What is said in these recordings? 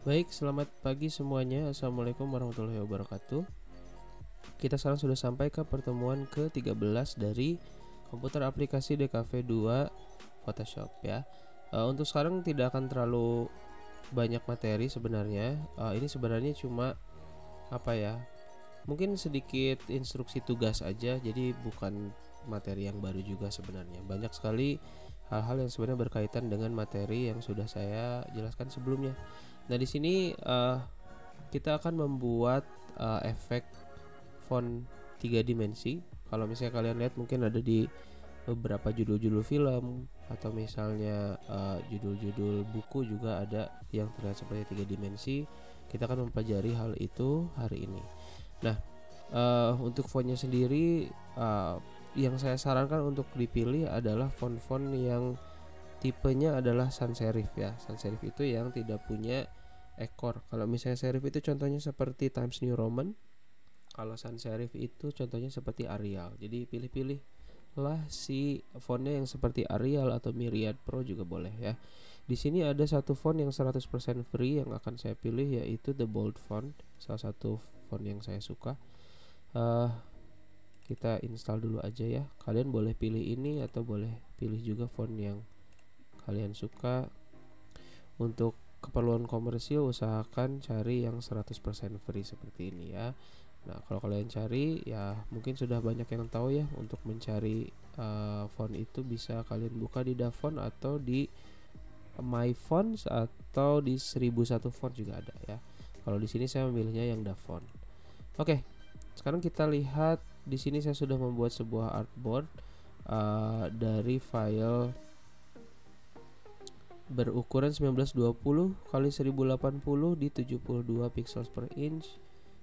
Baik, selamat pagi semuanya. Assalamualaikum warahmatullahi wabarakatuh. Kita sekarang sudah sampai ke pertemuan ke-13 dari komputer aplikasi DKV 2 Photoshop ya. Untuk sekarang tidak akan terlalu banyak materi sebenarnya. Ini sebenarnya cuma apa ya? Mungkin sedikit instruksi tugas aja, jadi bukan materi yang baru juga sebenarnya. Banyak sekali hal-hal yang sebenarnya berkaitan dengan materi yang sudah saya jelaskan sebelumnya. Nah, di sini kita akan membuat efek font 3 dimensi. Kalau misalnya kalian lihat mungkin ada di beberapa judul-judul film atau misalnya judul-judul buku juga ada yang terlihat seperti 3 dimensi. Kita akan mempelajari hal itu hari ini. Nah, untuk fontnya sendiri yang saya sarankan untuk dipilih adalah font-font yang tipenya adalah sans serif ya. Sans serif itu yang tidak punya ekor. Kalau misalnya serif itu contohnya seperti Times New Roman. Kalau sans serif itu contohnya seperti Arial. Jadi pilih-pilih lah si fontnya yang seperti Arial atau Myriad Pro juga boleh ya. Di sini ada satu font yang 100% free yang akan saya pilih, yaitu The Bold Font, salah satu font yang saya suka. Kita install dulu aja ya. Kalian boleh pilih ini atau boleh pilih juga font yang kalian suka. Untuk keperluan komersil usahakan cari yang 100% free seperti ini ya. Nah, kalau kalian cari ya mungkin sudah banyak yang tahu ya. Untuk mencari font itu bisa kalian buka di DaFont atau di My Fonts atau di 1001 font juga ada ya. Kalau di sini saya memilihnya yang DaFont. Oke, sekarang kita lihat di sini saya sudah membuat sebuah artboard dari file berukuran 1920 kali 1080 di 72 pixels per inch.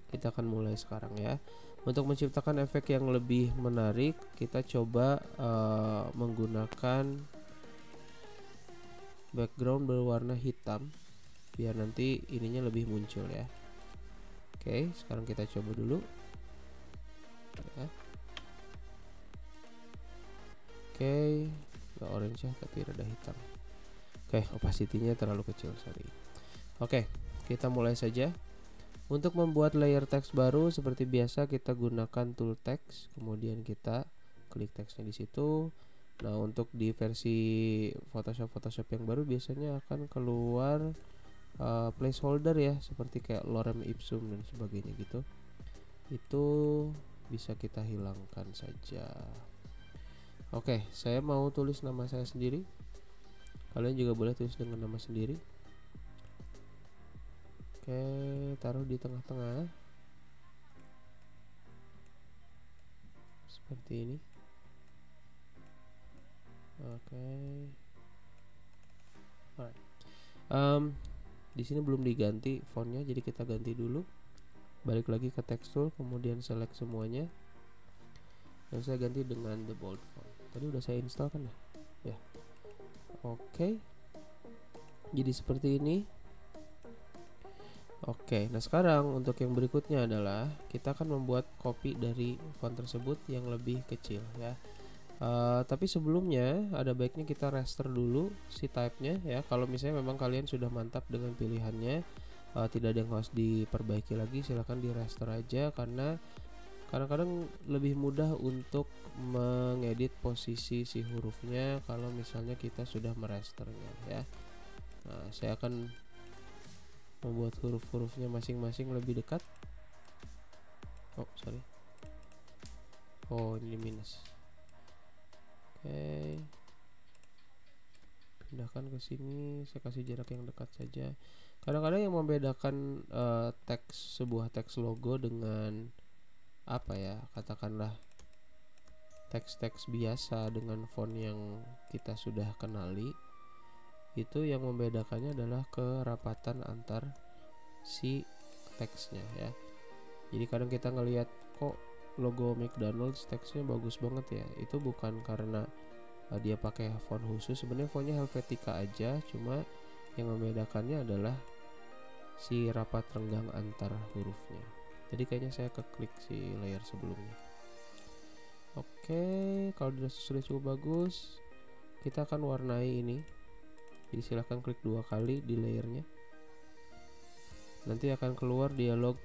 Kita akan mulai sekarang ya. Untuk menciptakan efek yang lebih menarik, kita coba menggunakan background berwarna hitam biar nanti ininya lebih muncul ya. Oke, sekarang kita coba dulu ya. Oke, nggak orange ya, tapi rada hitam. Oke, opacity-nya terlalu kecil, sorry. Oke, kita mulai saja. Untuk membuat layer teks baru seperti biasa kita gunakan tool text, kemudian kita klik teksnya di situ. Nah, untuk di versi Photoshop yang baru biasanya akan keluar placeholder ya, seperti kayak lorem ipsum dan sebagainya gitu. Itu bisa kita hilangkan saja. Oke, saya mau tulis nama saya sendiri. Kalian juga boleh tulis dengan nama sendiri. Oke, taruh di tengah-tengah seperti ini. Oke. Alright. Di sini belum diganti fontnya, jadi kita ganti dulu. Balik lagi ke text tool, kemudian select semuanya. Dan saya ganti dengan the bold font. Tadi udah saya install kan ya? Ya. Oke. Jadi seperti ini. Oke, nah sekarang untuk yang berikutnya adalah kita akan membuat copy dari font tersebut yang lebih kecil ya. Tapi sebelumnya ada baiknya kita raster dulu si type-nya ya. Kalau misalnya memang kalian sudah mantap dengan pilihannya, tidak ada yang harus diperbaiki lagi, silahkan di raster aja, karena kadang-kadang lebih mudah untuk mengedit posisi si hurufnya kalau misalnya kita sudah merasternya ya. Nah, saya akan membuat huruf-hurufnya masing-masing lebih dekat. Oh, sorry. Oh, ini minus. Oke. Pindahkan ke sini, saya kasih jarak yang dekat saja. Kadang-kadang yang membedakan sebuah teks logo dengan apa ya, katakanlah teks-teks biasa dengan font yang kita sudah kenali, itu yang membedakannya adalah kerapatan antar si teksnya ya. Jadi kadang kita ngelihat kok logo McDonald's teksnya bagus banget ya, itu bukan karena dia pakai font khusus. Sebenarnya fontnya Helvetica aja, cuma yang membedakannya adalah si rapat renggang antar hurufnya. Jadi kayaknya saya keklik si layer sebelumnya. Oke, kalau sudah cukup bagus, kita akan warnai ini. Jadi silahkan klik 2 kali di layernya. nanti akan keluar dialog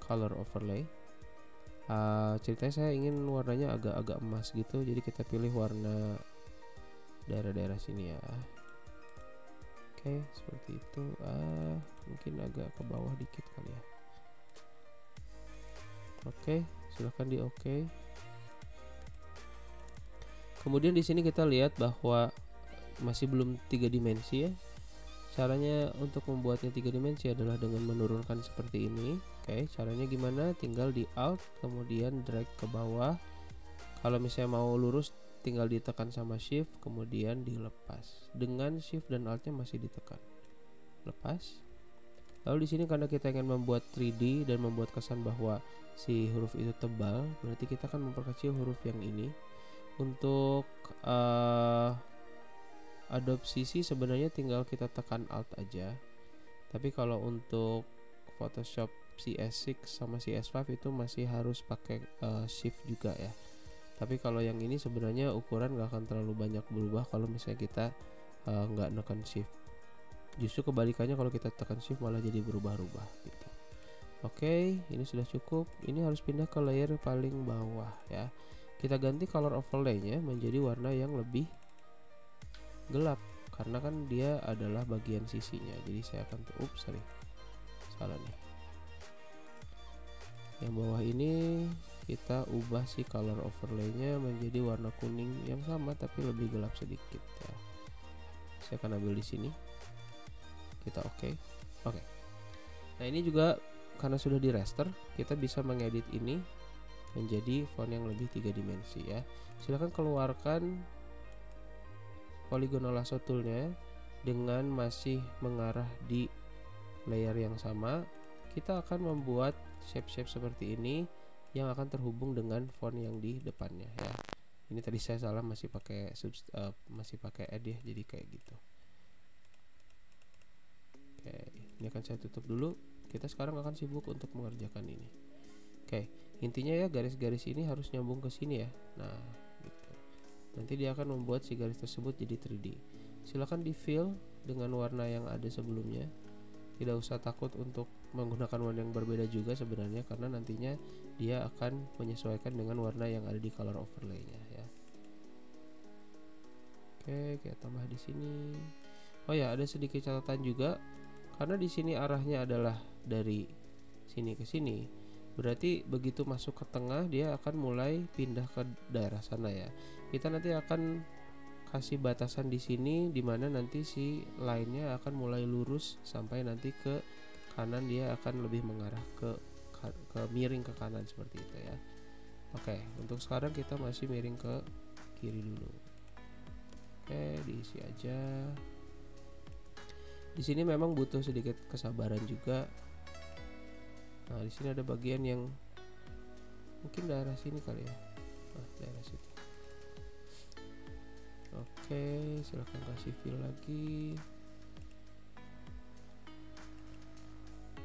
color overlay. Ceritanya saya ingin warnanya agak-agak emas gitu, jadi kita pilih warna daerah-daerah sini ya. Oke, seperti itu. Mungkin agak ke bawah dikit kali ya. Oke, silahkan di oke. Kemudian di sini kita lihat bahwa masih belum 3 dimensi ya. Caranya untuk membuatnya 3 dimensi adalah dengan menurunkan seperti ini. Oke, caranya gimana? Tinggal di Alt, kemudian drag ke bawah. Kalau misalnya mau lurus, tinggal ditekan sama Shift, kemudian dilepas. Dengan Shift dan Alt-nya masih ditekan. Lepas. Lalu di sini karena kita ingin membuat 3D dan membuat kesan bahwa si huruf itu tebal, berarti kita akan memperkecil huruf yang ini. Untuk adopsi sih sebenarnya tinggal kita tekan Alt aja. Tapi kalau untuk Photoshop CS6 sama CS5 itu masih harus pakai Shift juga ya. Tapi kalau yang ini sebenarnya ukuran nggak akan terlalu banyak berubah kalau misalnya kita nggak nekan Shift. Justru kebalikannya, kalau kita tekan Shift malah jadi berubah-ubah gitu. Oke, ini sudah cukup. Ini harus pindah ke layer paling bawah ya. Kita ganti color overlay-nya menjadi warna yang lebih gelap karena kan dia adalah bagian sisinya. Jadi saya akan salah nih. Yang bawah ini kita ubah si color overlay-nya menjadi warna kuning yang sama tapi lebih gelap sedikit ya. Saya akan ambil di sini. Kita oke. Nah, ini juga karena sudah di raster, kita bisa mengedit ini menjadi font yang lebih 3 dimensi ya. Silahkan keluarkan polygonal lasso toolnya dengan masih mengarah di layer yang sama. Kita akan membuat shape-shape seperti ini yang akan terhubung dengan font yang di depannya ya. Ini tadi saya salah, masih pakai add ya, jadi kayak gitu. Oke, ini akan saya tutup dulu. Kita sekarang akan sibuk untuk mengerjakan ini. Oke, intinya ya garis-garis ini harus nyambung ke sini ya. Nah, gitu. Nanti dia akan membuat si garis tersebut jadi 3D. Silakan di fill dengan warna yang ada sebelumnya. Tidak usah takut untuk menggunakan warna yang berbeda juga sebenarnya, karena nantinya dia akan menyesuaikan dengan warna yang ada di color overlay-nya ya. Oke, kita tambah di sini. Oh ya, ada sedikit catatan juga. Karena di sini arahnya adalah dari sini ke sini, berarti begitu masuk ke tengah dia akan mulai pindah ke daerah sana ya. Kita nanti akan kasih batasan di sini, dimana nanti si line-nya akan mulai lurus sampai nanti ke kanan, dia akan lebih mengarah ke miring ke kanan seperti itu ya. Oke, untuk sekarang kita masih miring ke kiri dulu. Oke, diisi aja. Di sini memang butuh sedikit kesabaran juga. Nah, di sini ada bagian yang mungkin daerah sini kali ya. Nah, daerah situ. Oke, silahkan kasih fill lagi.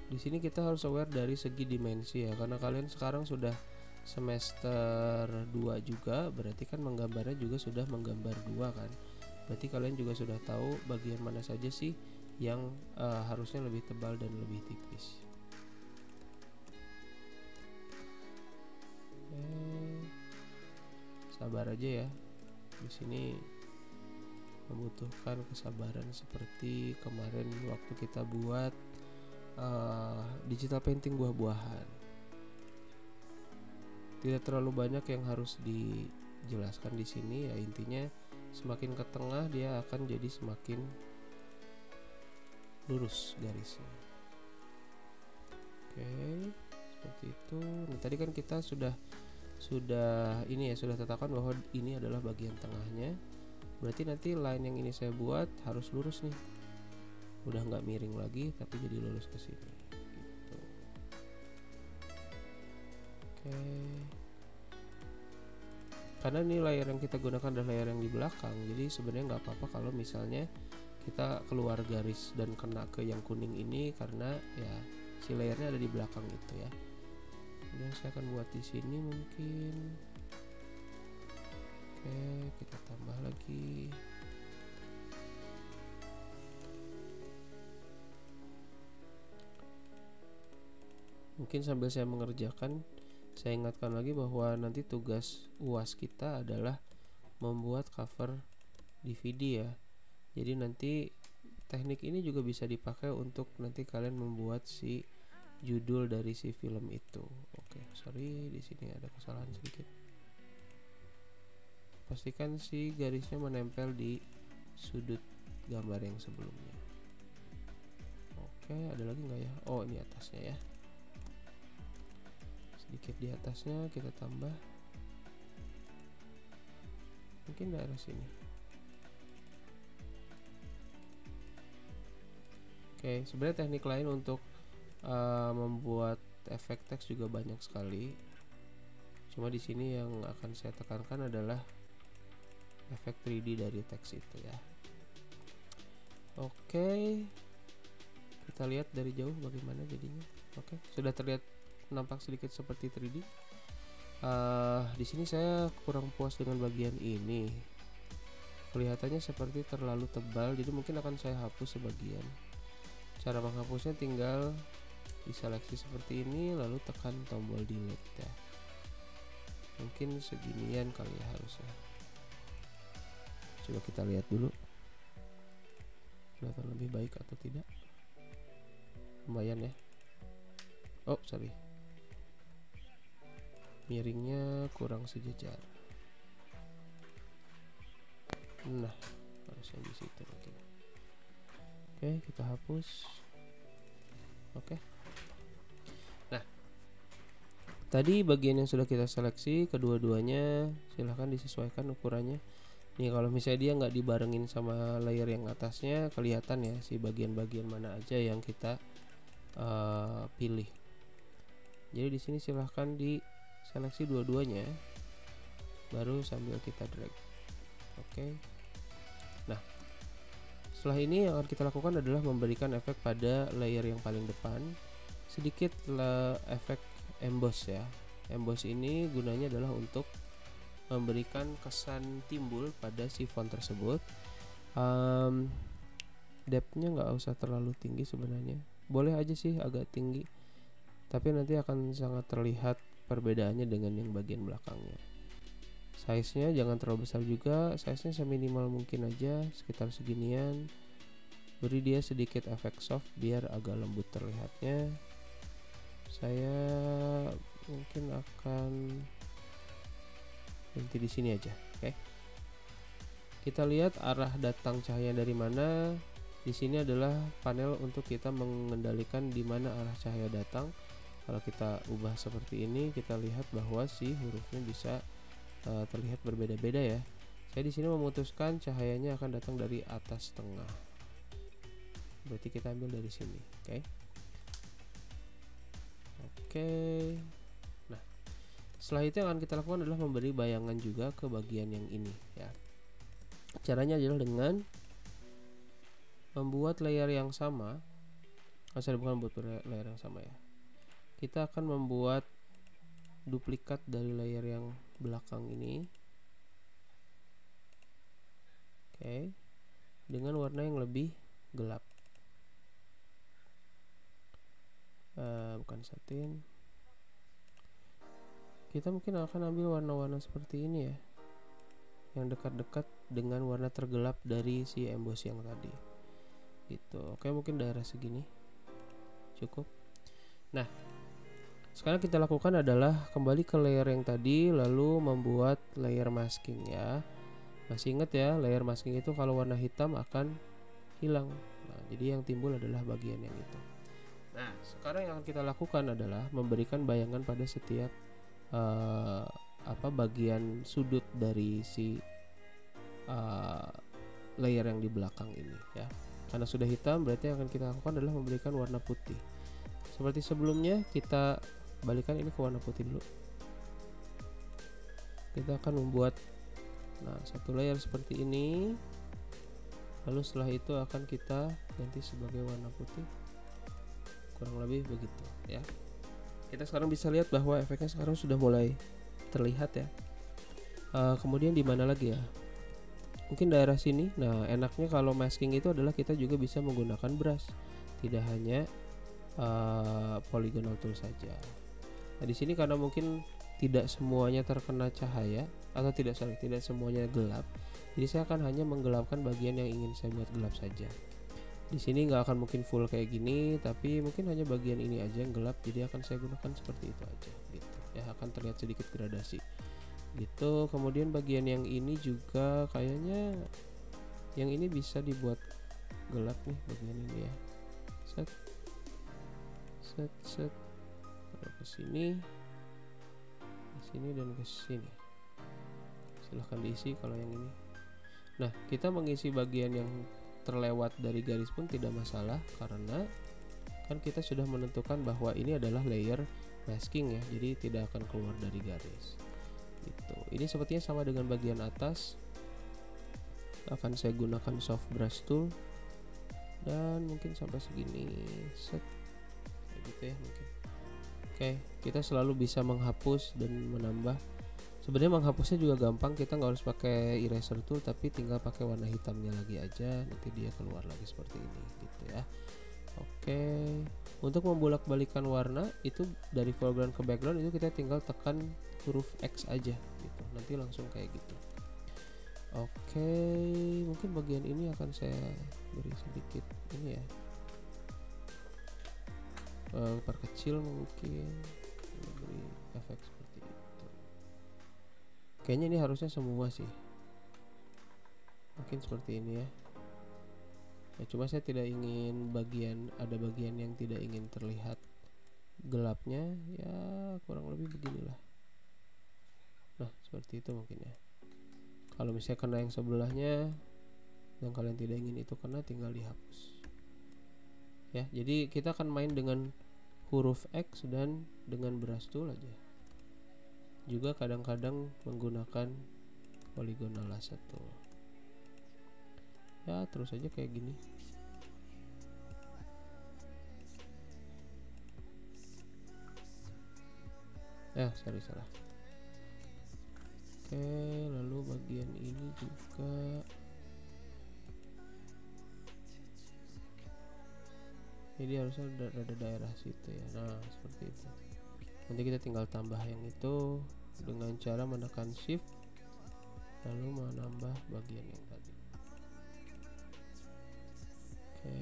Di sini kita harus aware dari segi dimensi ya, karena kalian sekarang sudah semester 2 juga, berarti kan menggambarnya juga sudah menggambar 2 kan. Berarti kalian juga sudah tahu bagian mana saja sih yang harusnya lebih tebal dan lebih tipis. Sabar aja ya. Di sini membutuhkan kesabaran seperti kemarin waktu kita buat digital painting buah-buahan. Tidak terlalu banyak yang harus dijelaskan di sini ya, intinya semakin ke tengah dia akan jadi semakin lurus garisnya. Oke, seperti itu. Nah, tadi kan kita sudah ini ya, sudah tetapkan bahwa ini adalah bagian tengahnya. Berarti nanti line yang ini saya buat harus lurus nih. Udah nggak miring lagi tapi jadi lurus ke sini gitu. Oke. Karena ini layer yang kita gunakan adalah layer yang di belakang, jadi sebenarnya nggak apa-apa kalau misalnya kita keluar garis dan kena ke yang kuning ini, karena ya si layernya ada di belakang gitu ya. Kemudian saya akan buat di sini mungkin. Oke, kita tambah lagi. mungkin sambil saya mengerjakan, saya ingatkan lagi bahwa nanti tugas UAS kita adalah membuat cover DVD ya. Jadi nanti teknik ini juga bisa dipakai untuk nanti kalian membuat si judul dari si film itu. Oke, sorry di sini ada kesalahan sedikit. Pastikan si garisnya menempel di sudut gambar yang sebelumnya. Oke, ada lagi nggak ya? Oh, ini atasnya ya. Sedikit di atasnya kita tambah. Mungkin daerah sini. Oke, sebenarnya teknik lain untuk membuat efek teks juga banyak sekali. Cuma di sini yang akan saya tekankan adalah efek 3D dari teks itu ya. Oke, kita lihat dari jauh bagaimana jadinya. Oke, sudah terlihat nampak sedikit seperti 3D. Di sini saya kurang puas dengan bagian ini. Kelihatannya seperti terlalu tebal, jadi mungkin akan saya hapus sebagian. Cara menghapusnya tinggal diseleksi seperti ini, lalu tekan tombol delete ya. Mungkin seginian kali ya harusnya. Coba kita lihat dulu, kelihatan lebih baik atau tidak. Lumayan ya. Oh sorry, miringnya kurang sejajar. Nah, harusnya di situ mungkin. Oke, kita hapus. Oke. Nah, tadi bagian yang sudah kita seleksi kedua-duanya silahkan disesuaikan ukurannya. Nih kalau misalnya dia nggak dibarengin sama layer yang atasnya, kelihatan ya si bagian-bagian mana aja yang kita pilih. Jadi di sini silahkan diseleksi dua-duanya, baru sambil kita drag. Oke. Nah, setelah ini yang akan kita lakukan adalah memberikan efek pada layer yang paling depan, sedikit efek emboss ya. Emboss ini gunanya adalah untuk memberikan kesan timbul pada si font tersebut. Depthnya nggak usah terlalu tinggi sebenarnya, boleh aja sih agak tinggi, tapi nanti akan sangat terlihat perbedaannya dengan yang bagian belakangnya. Size-nya jangan terlalu besar juga, size-nya seminimal mungkin aja, sekitar seginian. Beri dia sedikit efek soft biar agak lembut terlihatnya. Saya mungkin akan berhenti di sini aja. Oke. Kita lihat arah datang cahaya dari mana. Di sini adalah panel untuk kita mengendalikan di mana arah cahaya datang. Kalau kita ubah seperti ini, kita lihat bahwa si hurufnya bisa terlihat berbeda-beda ya. Saya di sini memutuskan cahayanya akan datang dari atas tengah. Berarti kita ambil dari sini, oke? Oke. Nah, setelah itu yang akan kita lakukan adalah memberi bayangan juga ke bagian yang ini ya. Caranya adalah dengan membuat layer yang sama. Bukan membuat layer yang sama ya. Kita akan membuat duplikat dari layer yang belakang ini. Oke. Dengan warna yang lebih gelap. Bukan satin. Kita mungkin akan ambil warna-warna seperti ini ya, yang dekat-dekat dengan warna tergelap dari si emboss yang tadi gitu. Oke, mungkin daerah segini cukup. Nah, sekarang kita lakukan adalah kembali ke layer yang tadi, lalu membuat layer masking ya. Masih ingat ya, layer masking itu kalau warna hitam akan hilang. Nah, jadi yang timbul adalah bagian yang itu. Nah, sekarang yang akan kita lakukan adalah memberikan bayangan pada setiap bagian sudut dari si layer yang di belakang ini ya. Karena sudah hitam, berarti yang akan kita lakukan adalah memberikan warna putih. Seperti sebelumnya, kita balikan ini ke warna putih dulu. Kita akan membuat satu layer seperti ini, lalu setelah itu akan kita ganti sebagai warna putih, kurang lebih begitu ya. Kita sekarang bisa lihat bahwa efeknya sekarang sudah mulai terlihat ya. Kemudian di mana lagi ya? Mungkin daerah sini. Nah, enaknya kalau masking itu adalah kita juga bisa menggunakan brush, tidak hanya polygonal tool saja. Nah di sini karena mungkin tidak semuanya terkena cahaya atau tidak semuanya gelap, jadi saya akan hanya menggelapkan bagian yang ingin saya buat gelap saja. Di sini nggak akan mungkin full kayak gini, tapi mungkin hanya bagian ini aja yang gelap, jadi akan saya gunakan seperti itu aja gitu ya, akan terlihat sedikit gradasi gitu. Kemudian bagian yang ini juga kayaknya yang ini bisa dibuat gelap nih, bagian ini ya, set ke sini dan ke sini, silahkan diisi kalau yang ini. Nah kita mengisi bagian yang terlewat dari garis pun tidak masalah, karena kan kita sudah menentukan bahwa ini adalah layer masking ya, jadi tidak akan keluar dari garis gitu. Ini sepertinya sama dengan bagian atas, akan saya gunakan soft brush tool dan mungkin sampai segini, set gitu ya mungkin. Oke, kita selalu bisa menghapus dan menambah. Sebenarnya menghapusnya juga gampang, kita nggak harus pakai eraser tool, tapi tinggal pakai warna hitamnya lagi aja, nanti dia keluar lagi seperti ini gitu ya. Oke, untuk membolak-balikan warna itu dari foreground ke background itu kita tinggal tekan huruf X aja gitu, nanti langsung kayak gitu. Oke, mungkin bagian ini akan saya beri sedikit ini ya, perkecil mungkin, beri efek seperti itu. Kayaknya ini harusnya semua sih, mungkin seperti ini ya. Ya cuma saya tidak ingin ada bagian yang tidak ingin terlihat gelapnya ya, kurang lebih beginilah. Nah seperti itu mungkin ya. Kalau misalnya kena yang sebelahnya dan kalian tidak ingin itu kena, tinggal dihapus ya. Jadi kita akan main dengan huruf X dan dengan brush tool aja, juga kadang-kadang menggunakan polygonal lasso tool ya, terus aja kayak gini. Salah. Oke, lalu bagian ini juga jadi harusnya ada daerah situ ya. Nah seperti itu, nanti kita tinggal tambah yang itu dengan cara menekan shift lalu menambah bagian yang tadi. Oke,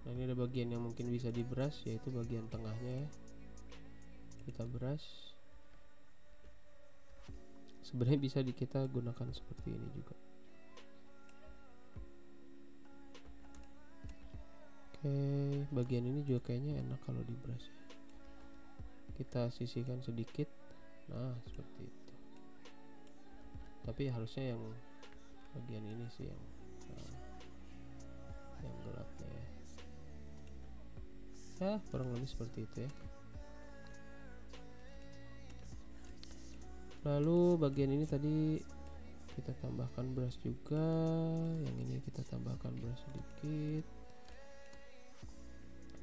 nah ini ada bagian yang mungkin bisa di brush, yaitu bagian tengahnya ya, kita brush. Sebenarnya bisa kita gunakan seperti ini juga. Oke, bagian ini juga kayaknya enak kalau di brush ya. Kita sisihkan sedikit, nah seperti itu. Tapi harusnya yang bagian ini sih yang gelapnya ya, kurang lebih seperti itu ya. Lalu bagian ini tadi kita tambahkan brush juga, yang ini kita tambahkan brush sedikit.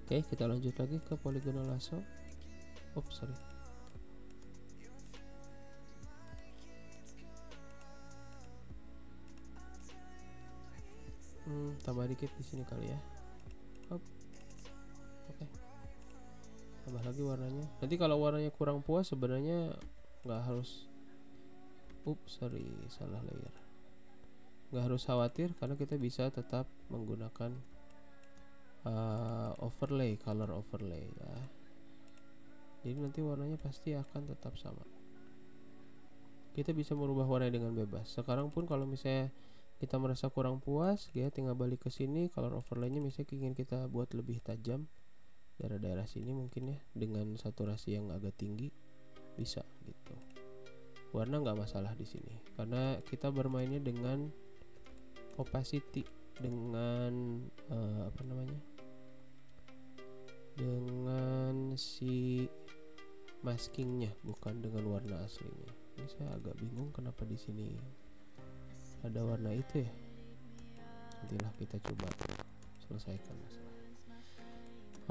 Oke, kita lanjut lagi ke polygonal lasso. Sorry. Tambah dikit di sini kali ya. Oke. Tambah lagi warnanya. Nanti kalau warnanya kurang puas sebenarnya nggak harus. Salah layer. Nggak harus khawatir karena kita bisa tetap menggunakan overlay, color overlay ya. Jadi nanti warnanya pasti akan tetap sama. Kita bisa merubah warna dengan bebas. Sekarang pun kalau misalnya kita merasa kurang puas, ya tinggal balik ke sini, color overlaynya misalnya ingin kita buat lebih tajam daerah-daerah sini mungkin ya, dengan saturasi yang agak tinggi bisa gitu. Warna nggak masalah di sini karena kita bermainnya dengan opacity, dengan dengan si maskingnya, bukan dengan warna aslinya. Ini saya agak bingung kenapa di sini ada warna itu ya. Nantilah kita coba selesaikan masalah.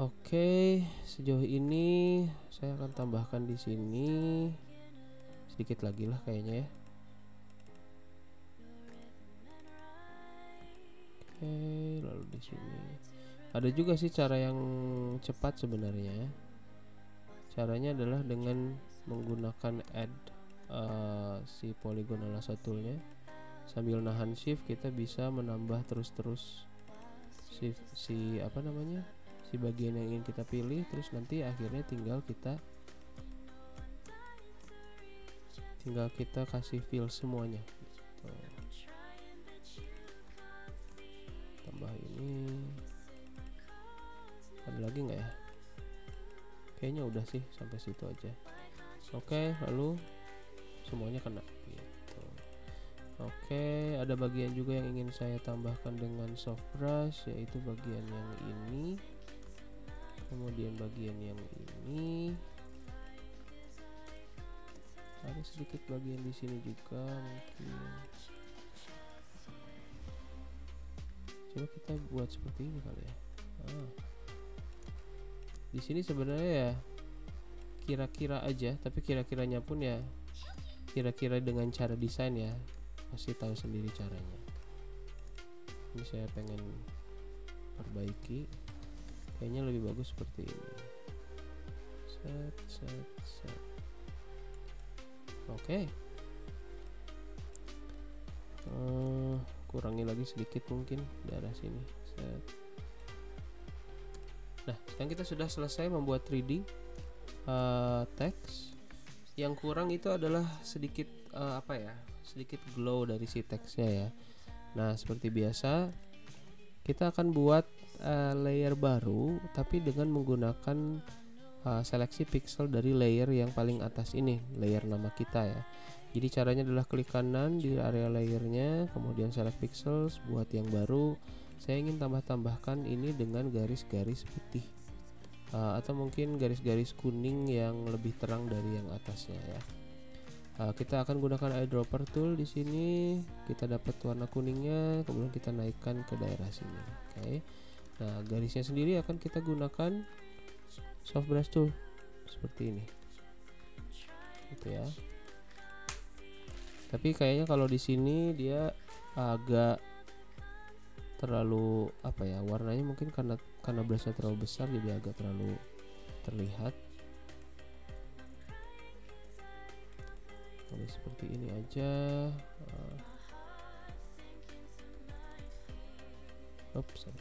Oke, sejauh ini saya akan tambahkan di sini sedikit lagi lah kayaknya ya. Oke, lalu di sini Ada juga sih cara yang cepat sebenarnya. Caranya adalah dengan menggunakan add si polygonal lasso toolnya. Sambil nahan shift kita bisa menambah terus si apa namanya, si bagian yang ingin kita pilih, terus nanti akhirnya tinggal kita kasih fill semuanya gitu. Tambah ini, ada lagi nggak ya? Kayaknya udah sih sampai situ aja. Oke, lalu semuanya kena gitu. Oke, ada bagian juga yang ingin saya tambahkan dengan soft brush, yaitu bagian yang ini, kemudian bagian yang ini, ada sedikit bagian di sini juga mungkin. Coba kita buat seperti ini kali ya. Di sini sebenarnya ya kira-kira aja, tapi kira-kiranya pun ya kira-kira dengan cara desain ya, pasti tahu sendiri caranya. Ini saya pengen perbaiki, kayaknya lebih bagus seperti ini. Set. Oke. Kurangi lagi sedikit mungkin daerah sini. Set. Nah, sekarang kita sudah selesai membuat 3D teks. Yang kurang itu adalah sedikit sedikit glow dari si teksnya ya. Nah, seperti biasa kita akan buat layer baru, tapi dengan menggunakan seleksi pixel dari layer yang paling atas ini, layer nama kita ya. Jadi caranya adalah klik kanan di area layernya, kemudian select pixels, buat yang baru. Saya ingin tambahkan ini dengan garis-garis putih atau mungkin garis-garis kuning yang lebih terang dari yang atasnya ya. Kita akan gunakan eyedropper tool di sini. Kita dapat warna kuningnya, kemudian kita naikkan ke daerah sini. Oke. Nah, garisnya sendiri akan kita gunakan soft brush tool seperti ini. Gitu ya. Tapi kayaknya kalau di sini dia agak terlalu warnanya mungkin karena brushnya terlalu besar, jadi agak terlalu terlihat. Lalu seperti ini aja. Seperti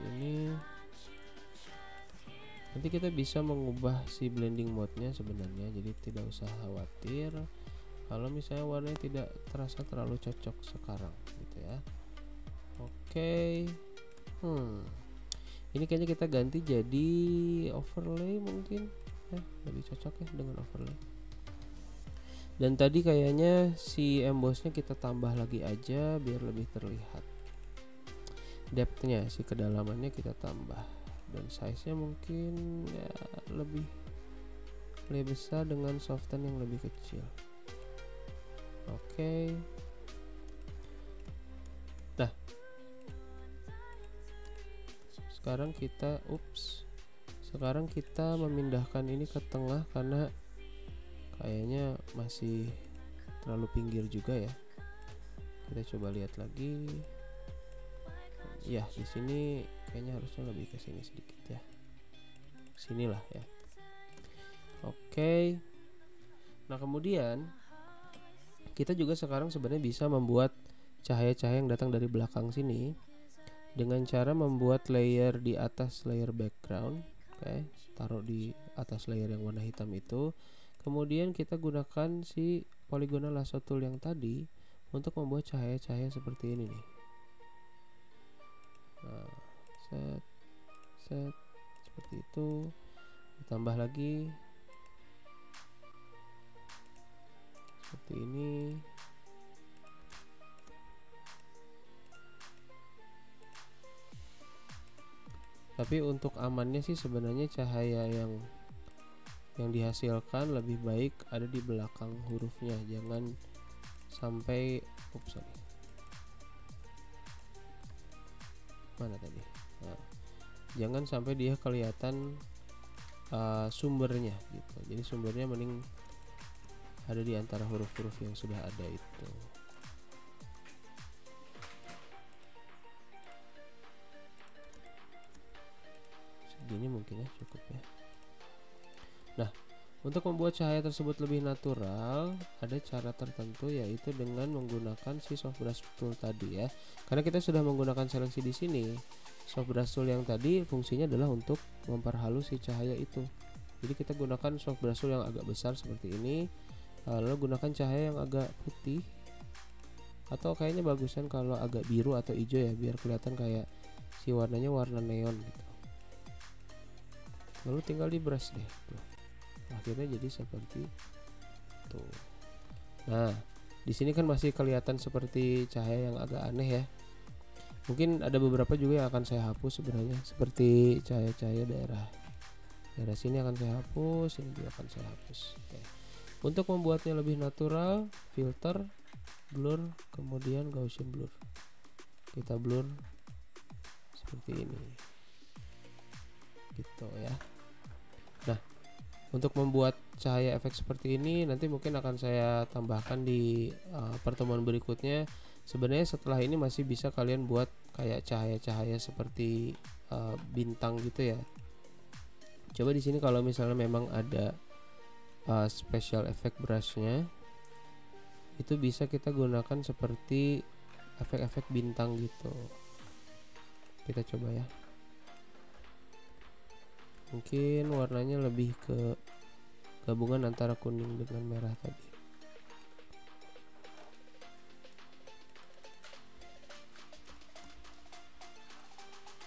ini. Nanti kita bisa mengubah si blending mode-nya sebenarnya, jadi tidak usah khawatir kalau misalnya warnanya tidak terasa terlalu cocok sekarang gitu ya. Oke. Ini kayaknya kita ganti jadi overlay mungkin ya, lebih cocok ya dengan overlay. Dan tadi kayaknya si embossnya kita tambah lagi aja biar lebih terlihat. Depthnya, si kedalamannya kita tambah, dan size-nya mungkin ya lebih besar dengan soften yang lebih kecil. Oke. Nah, sekarang kita memindahkan ini ke tengah karena kayaknya masih terlalu pinggir juga ya. Kita coba lihat lagi. Ya, di sini kayaknya harusnya lebih ke sini sedikit ya. Sinilah ya. Oke. Nah, kemudian kita juga sekarang sebenarnya bisa membuat cahaya-cahaya yang datang dari belakang sini dengan cara membuat layer di atas layer background. Oke, taruh di atas layer yang warna hitam itu. Kemudian kita gunakan si polygonal lasso tool yang tadi untuk membuat cahaya-cahaya seperti ini nih. Nah, set seperti itu. Ditambah lagi seperti ini. Tapi untuk amannya sih sebenarnya cahaya yang dihasilkan lebih baik ada di belakang hurufnya, jangan sampai mana tadi? Nah, jangan sampai dia kelihatan sumbernya gitu. Jadi sumbernya mending ada di antara huruf-huruf yang sudah ada itu. segini mungkin ya, cukup ya. Nah, untuk membuat cahaya tersebut lebih natural, ada cara tertentu, yaitu dengan menggunakan si soft brush tool tadi ya. Karena kita sudah menggunakan seleksi di sini, soft brush tool yang tadi fungsinya adalah untuk memperhalus si cahaya itu. Jadi kita gunakan soft brush tool yang agak besar seperti ini, lalu gunakan cahaya yang agak putih, atau kayaknya bagusan kalau agak biru atau hijau ya, biar kelihatan kayak si warnanya warna neon gitu. Lalu tinggal di brush deh tuh. Akhirnya jadi seperti tuh. Nah, di sini kan masih kelihatan seperti cahaya yang agak aneh ya. Mungkin ada beberapa juga yang akan saya hapus sebenarnya, seperti cahaya-cahaya daerah sini akan saya hapus, ini juga akan saya hapus. Oke. Untuk membuatnya lebih natural, filter, blur, kemudian Gaussian blur. Kita blur seperti ini. Gitu ya. Nah, untuk membuat cahaya efek seperti ini nanti mungkin akan saya tambahkan di pertemuan berikutnya. Sebenarnya setelah ini masih bisa kalian buat kayak cahaya-cahaya seperti bintang gitu ya. Coba di sini kalau misalnya memang ada special effect brushnya, itu bisa kita gunakan seperti efek-efek bintang gitu. Kita coba ya. Mungkin warnanya lebih ke gabungan antara kuning dengan merah tadi.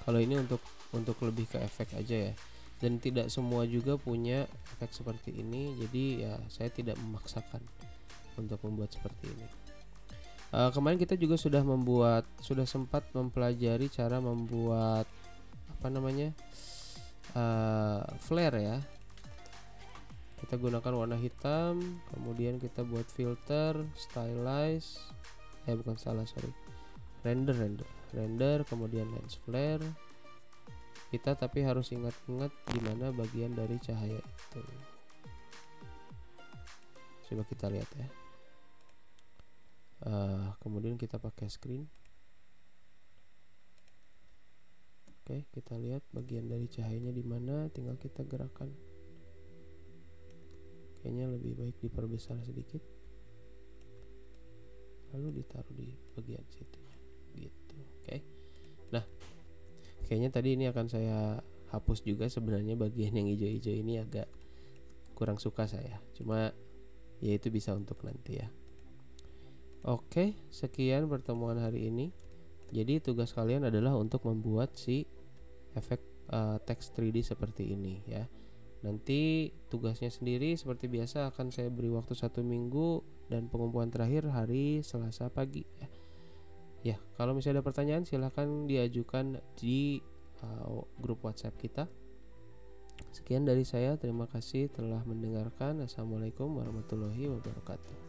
Kalau ini untuk lebih ke efek aja ya. Dan tidak semua juga punya efek seperti ini, jadi ya saya tidak memaksakan untuk membuat seperti ini. Kemarin kita juga sudah sempat mempelajari cara membuat flare ya. Kita gunakan warna hitam, kemudian kita buat filter, stylize, render, kemudian lens flare. Kita tapi harus ingat-ingat di mana bagian dari cahaya itu. Coba kita lihat ya. Kemudian kita pakai screen. Oke, kita lihat bagian dari cahayanya di mana, tinggal kita gerakkan. Kayaknya lebih baik diperbesar sedikit. Lalu ditaruh di bagian situ. Gitu. Oke. Nah, kayaknya tadi ini akan saya hapus juga sebenarnya, bagian yang hijau-hijau ini agak kurang suka saya. Cuma ya itu bisa untuk nanti ya. Oke, sekian pertemuan hari ini. Jadi tugas kalian adalah untuk membuat si efek teks 3D seperti ini ya. Nanti tugasnya sendiri seperti biasa akan saya beri waktu 1 minggu, dan pengumpulan terakhir hari Selasa pagi ya. Ya, kalau misalnya ada pertanyaan silahkan diajukan di grup WhatsApp kita. Sekian dari saya, terima kasih telah mendengarkan. Assalamualaikum warahmatullahi wabarakatuh.